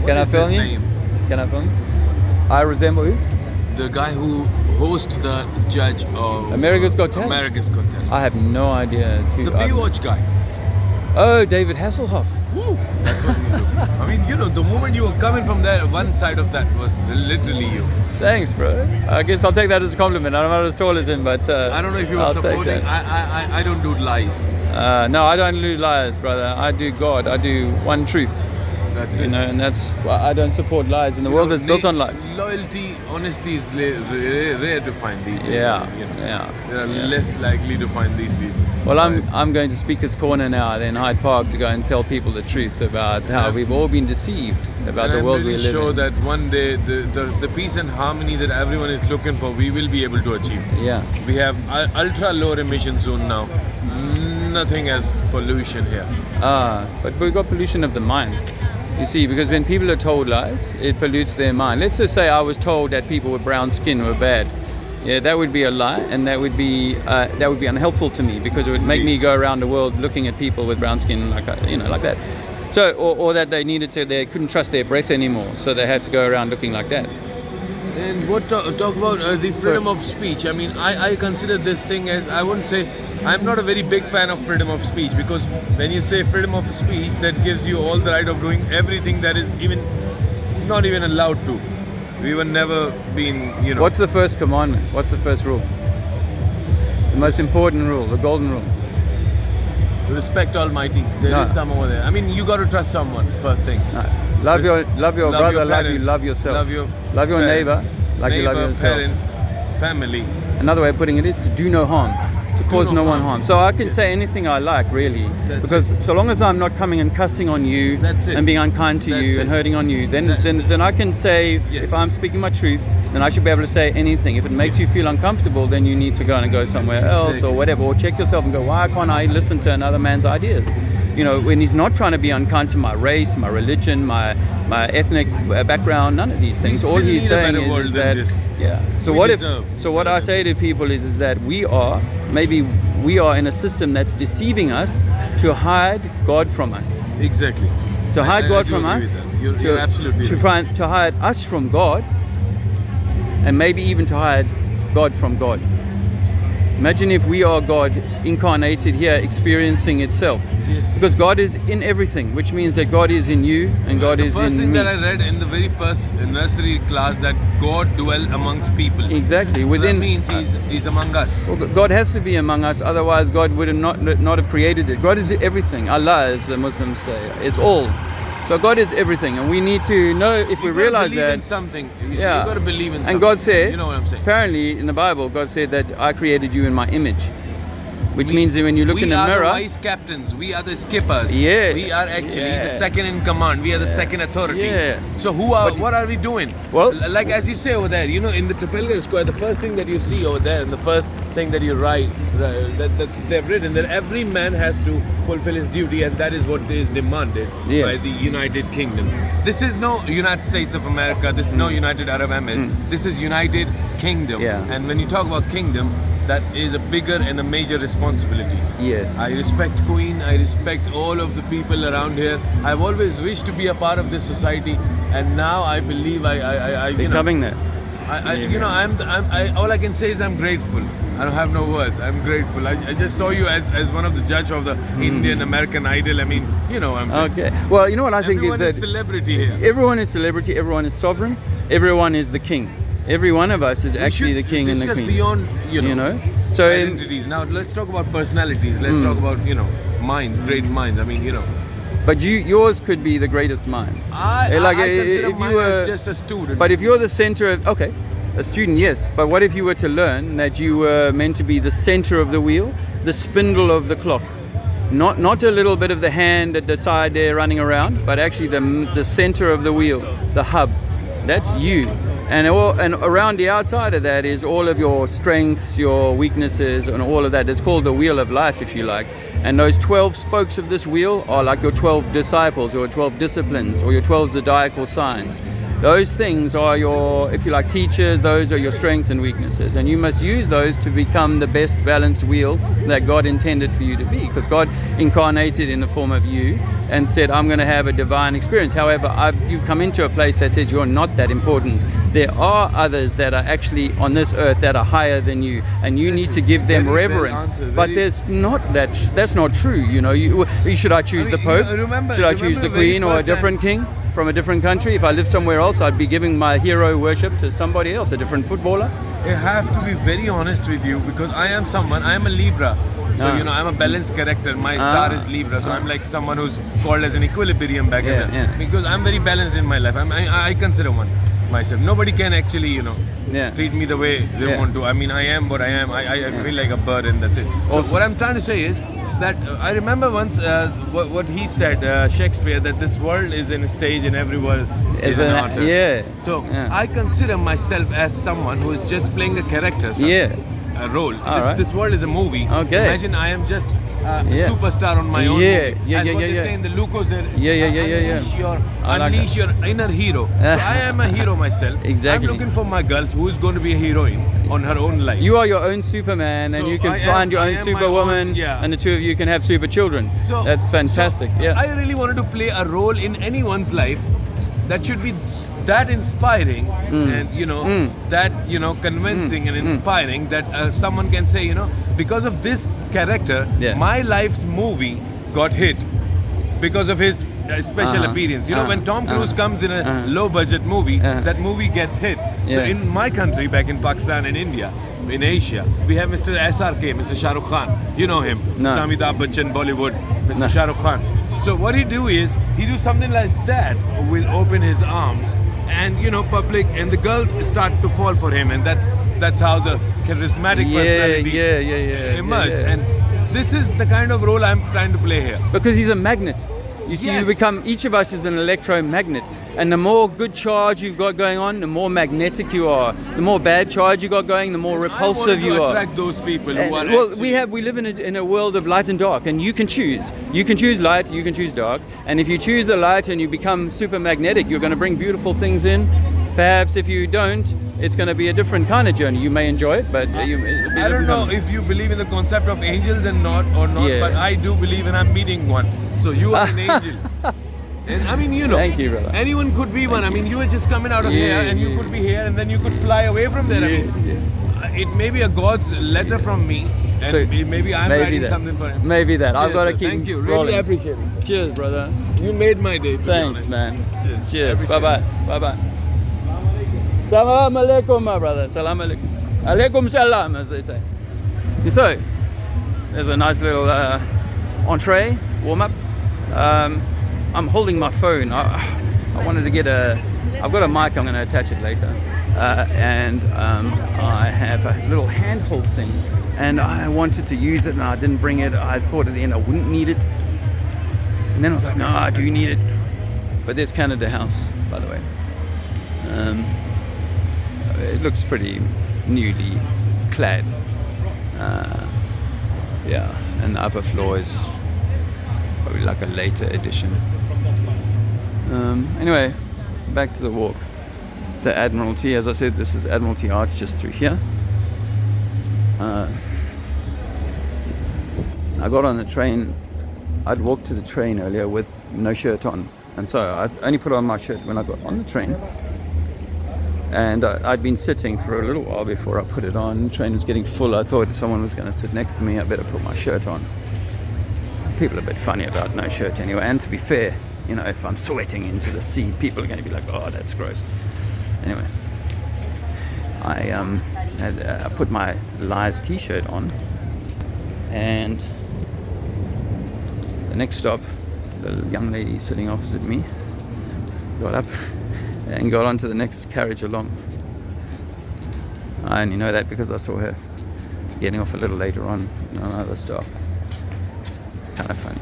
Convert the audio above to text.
Can I is film his you? name? Can I film you? I resemble who? The guy who hosts the judge of America's Got Talent? America's Got Talent. I have no idea. The Baywatch guy. Oh, David Hasselhoff. Woo! That's what you do. I mean, the moment you were coming from there, one side of that was literally you. Thanks, bro. I guess I'll take that as a compliment. I'm not as tall as him, but I don't know if you were I'll take supporting. that. I don't do lies. No, I don't do lies, brother. I do God. I do one truth. That's You it. know, and that's why I don't support lies. And the world is built on lies. Loyalty, honesty is rare to find these days. Yeah, I mean, yeah. They are less likely to find these people. Well, Guys. I'm going to Speaker's Corner now, then Hyde Park, to go and tell people the truth about how Yeah. we've all been deceived about And the I'm world we really live sure in. that one day the peace and harmony that everyone is looking for, we will be able to achieve. Yeah. We have ultra low emission zone now. Nothing as pollution here. But we've got pollution of the mind. You see, because when people are told lies, it pollutes their mind. Let's just say I was told that people with brown skin were bad. Yeah, that would be a lie, and that would be unhelpful to me, because it would make me go around the world looking at people with brown skin like that. So, or that they couldn't trust their breath anymore, so they had to go around looking like that. And what talk about the freedom of speech? I mean, I consider this thing as, I wouldn't say, I'm not a very big fan of freedom of speech, because when you say freedom of speech, that gives you all the right of doing everything that is not even allowed to. We were never been, What's the first commandment? What's the first rule? The most important rule, the golden rule. Respect Almighty. There is some over there. I mean, you got to trust someone, first thing. No. Love your brother, parents, love yourself. Love your neighbor, like you love yourself. parents, family. Another way of putting it is to do no harm, to cause no one harm. So I can say anything I like, really, because so long as I'm not coming and cussing on you and being unkind to you and hurting on you, then I can say, if I'm speaking my truth, then I should be able to say anything. If it makes you feel uncomfortable, then you need to go somewhere else or whatever, or check yourself and go, why can't I listen to another man's ideas? When he's not trying to be unkind to my race, my religion, my ethnic background, none of these things. All he's saying is that, yeah. So what I say to people is that we are in a system that's deceiving us to hide God from us. Exactly. To hide God from us. You're absolutely right. To hide us from God, and maybe even to hide God from God. Imagine if we are God incarnated here, experiencing itself. Yes. Because God is in everything, which means that God is in you and God is in me. The first thing that I read in the very first nursery class, that God dwells amongst people. Exactly. That means He's among us. Well, God has to be among us, otherwise God would not have created it. God is everything. Allah, as the Muslims say, is all. So God is everything, and we need to know, if we realize that. In something. You got to believe in something. And God said, you know what I'm saying? Apparently in the Bible, God said that I created you in my image. Which means that when you look in the mirror, we are the vice captains, we are the skippers. Yeah. We are actually the second in command. We are the second authority. Yeah. So what are we doing? Well, like as you say over there, in the Trafalgar Square, the first thing that you see over there, and the first thing that you write, they've written that every man has to fulfill his duty, and that is what is demanded by the United Kingdom. This is no United States of America. This is no United Arab Emirates. This is United Kingdom. Yeah. And when you talk about kingdom, that is a bigger and a major responsibility. Yeah. I respect Queen. I respect all of the people around here. I've always wished to be a part of this society, and now I believe I becoming there. All I can say is I'm grateful. I don't have no words. I'm grateful. I just saw you as one of the judge of the Indian American Idol. I mean, you know what I'm saying. Okay. Well, you know what I think everyone is is that celebrity here. Everyone is celebrity. Everyone is sovereign. Everyone is the king. Every one of us is actually the king and the queen. Beyond, so identities. Now let's talk about personalities. Let's talk about minds, great minds. I mean, But yours could be the greatest mind. I consider mine as just a student. But if you're the center of, a student, yes. But what if you were to learn that you were meant to be the center of the wheel, the spindle of the clock? Not a little bit of the hand at the side there running around, but actually the center of the wheel, the hub. That's you. And around the outside of that is all of your strengths, your weaknesses, and all of that. It's called the wheel of life, if you like. And those 12 spokes of this wheel are like your 12 disciples, or 12 disciplines, or your 12 zodiacal signs. Those things are your, if you like, teachers. Those are your strengths and weaknesses. And you must use those to become the best balanced wheel that God intended for you to be. Because God incarnated in the form of you and said, I'm going to have a divine experience. However, you've come into a place that says you're not that important. There are others that are actually on this earth that are higher than you, and you need to give them reverence. But there's not that's not true. You know, should I choose the Pope? Should I choose the Queen or a different king from a different country? If I lived somewhere else, I'd be giving my hero worship to somebody else, a different footballer. I have to be very honest with you, because I am a Libra. So, you know, I'm a balanced character. My star is Libra. So I'm like someone who's called as an equilibrium back then. Because I'm very balanced in my life. I consider one myself. Nobody can actually, you know, treat me the way they want to. I mean, I am what I am. I feel like a bird, and that's it. So what I'm trying to say is that I remember once what he said, Shakespeare, that this world is in a stage and every world is an artist. So I consider myself as someone who is just playing a character. A role. This world is a movie. Imagine I am just a superstar on my own movie. As what they say in the Lucas, unleash your inner hero. So I am a hero myself. Exactly. I'm looking for my girl who is going to be a heroine on her own life. You are your own Superman, and you can find your own Superwoman, and the two of you can have super children. So that's fantastic. So I really wanted to play a role in anyone's life that should be that inspiring and that convincing and inspiring, that someone can say, because of this character, my life's movie got hit because of his special appearance. When Tom Cruise comes in a low budget movie, that movie gets hit. So in my country, back in Pakistan and India, in Asia, we have Mr. SRK, Mr. Shah Rukh Khan. You know him. Mr. Amitabh Bachchan, Bollywood, Mr. Shah Rukh Khan. So what he do something like that, will open his arms, and public and the girls start to fall for him, and that's how the charismatic personality emerges. And this is the kind of role I'm trying to play here. Because he's a magnet. You see, each of us is an electromagnet. And the more good charge you've got going on, the more magnetic you are. The more bad charge you got going, the more repulsive you are. Attract those people who are we live in a world of light and dark, and you can choose. You can choose light, you can choose dark. And if you choose the light and you become super magnetic, you're going to bring beautiful things in. Perhaps if you don't, it's going to be a different kind of journey. You may enjoy it, but I don't know if you believe in the concept of angels but I do believe, and I'm meeting one. So you are an angel. And I mean, Thank you, brother. Anyone could be one. I mean, you were just coming out of here, and you could be here, and then you could fly away from there. It may be a God's letter from me, and so maybe I'm writing something for him. Maybe that. Cheers, I've got to keep Thank you. rolling. Really appreciate it. Cheers, brother. You made my day. Thanks, man. Cheers. Bye-bye. Bye-bye. Salam alaikum, my brother. Salam alaikum. Alaikum salam, as they say. So, there's a nice little entree, warm-up. I'm holding my phone. I wanted to get I've got a mic, I'm going to attach it later. And I have a little handhold thing. And I wanted to use it, and I didn't bring it. I thought at the end I wouldn't need it. And then I was like, no, I do need it. But there's Canada House, by the way. It looks pretty newly clad. And the upper floor is probably like a later edition. Anyway, back to the walk. The Admiralty, as I said, this is Admiralty Arch just through here. I got on the train. I'd walked to the train earlier with no shirt on, and so I only put on my shirt when I got on the train. And I'd been sitting for a little while before I put it on. The train was getting full. I thought someone was going to sit next to me. I better put my shirt on. People are a bit funny about no shirt anyway. And to be fair, if I'm sweating into the seat, people are going to be like, oh, that's gross. Anyway, I put my Lies t-shirt on. And the next stop, the young lady sitting opposite me got up and got onto the next carriage along. I only know that because I saw her getting off a little later on another stop. Kind of funny.